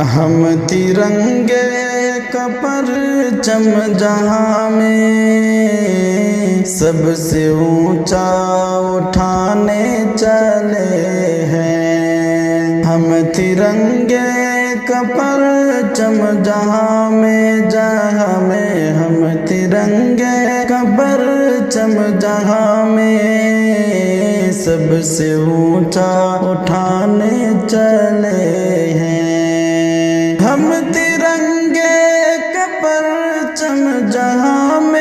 ہم ترنگے کا پرچم جہاں میں سب سے اونچا اٹھانے چلے ہیں۔ ہم ترنگے کا پرچم جہاں میں ہم ترنگے کا پرچم جہاں میں سب سے اونچا اٹھانے چلے ہیں۔ ہم ترنگے کا پرچم جہاں میں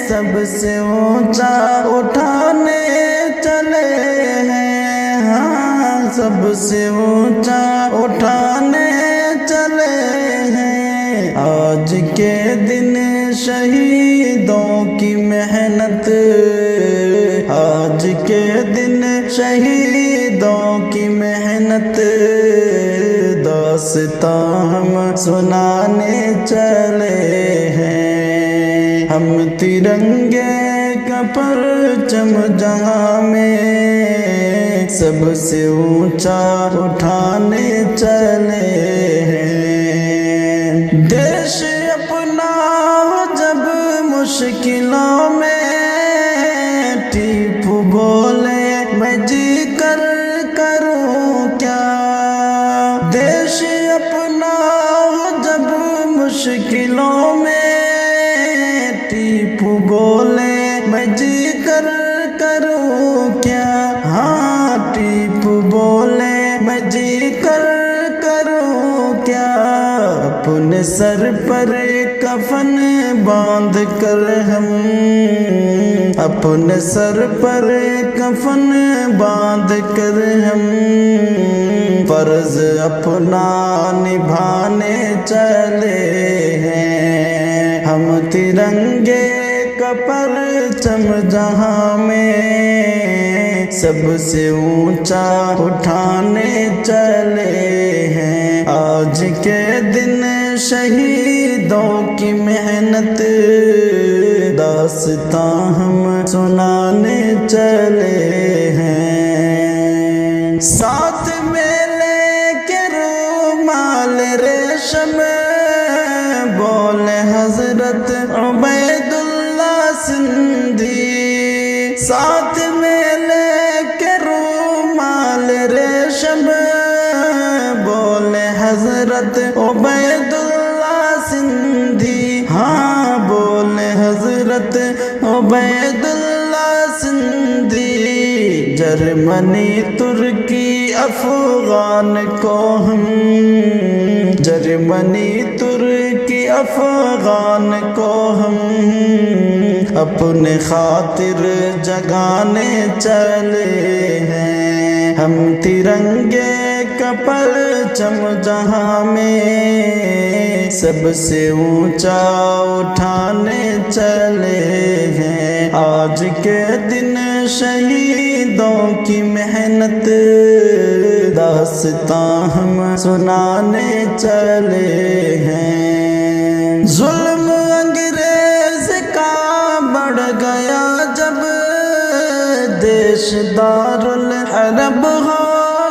سب سے اونچا اٹھانے چلے ہیں۔ ہاں، سب سے اونچا اٹھانے چلے ہیں۔ آج کے دن شہیدوں کی محنت، آج کے دن شہیدوں کی محنت داستاں ہم سنانے چلے ہیں۔ ہم ترنگے کا پرچم جہاں میں سب سے اونچا اٹھانے چلے ہیں۔ دیش اپنا جب مشکلوں میں ٹیپو بولے میں جی کر کروں کیا۔ دیش اپنا جب مشکلوں میں ٹیپو بولے میں جی کر کروں کیا۔ ہاں، ٹیپو بولے میں جی کر کروں کیا۔ اپنے سر پر کفن باندھ کر ہم، اپنے سر پر کفن باندھ کر ہم فرض اپنا نبھانے چلے ہیں۔ ہم ترنگے کا پرچم جہاں میں سب سے اونچا اٹھانے چلے ہیں۔ آج کے دن شہیدوں کی محنت داستاں ہم سنانے چلے ہیں۔ ساتھ میں لے کے رومال ریشم بولے حضرت عبید اللہ سندھی۔ ساتھ میں لے کے رومال ریشم بولے حضرت عبید اللہ سندھی۔ ہاں، بولے حضرت عبید اللہ سندھی۔ جرمنی ترکی افغان کو ہم، جرمنی ترکی افغان کو ہم اپنے خاطر جگانے چلے ہیں۔ ہم ترنگے کا پرچم جہاں میں سب سے اونچا اٹھانے چلے ہیں۔ آج کے دن شہیدوں کی محنت داستاں ہم سنانے چلے ہیں۔ ظلم انگریز کا بڑھ گیا جب دیش دارالحرب ہو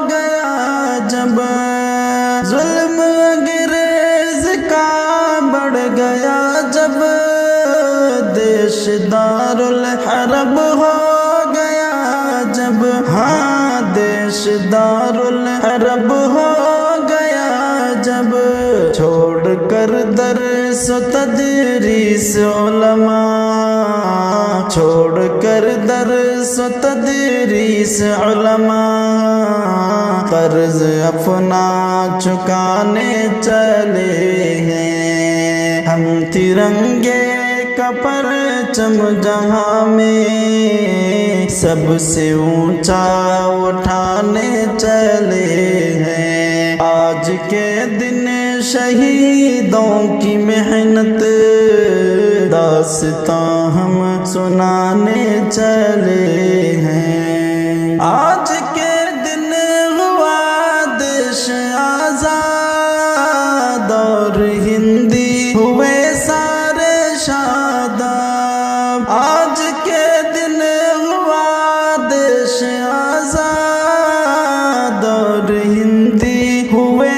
گیا جب، ظلم انگریز کا بڑھ گیا جب دیش دارالحرب ہو گیا جب۔ ہاں، دیش دارالحرب ہو گیا جب۔ چھوڑ کر درس و تدریس علماء، چھوڑ کر درس و تدریس علماء قرض اپنا چکانے چلے ہیں۔ ہم ترنگے کا پرچم جہاں میں سب سے اونچا اٹھانے چلے ہیں۔ آج کے دن شہیدوں کی محنت داستاں ہم سنانے چلے ہیں۔ آج کے دن ہوا دیش آزاد اور ہندی ہوئے سارے شاداب۔ آج کے دن ہوا دیش آزاد اور ہندی ہوئے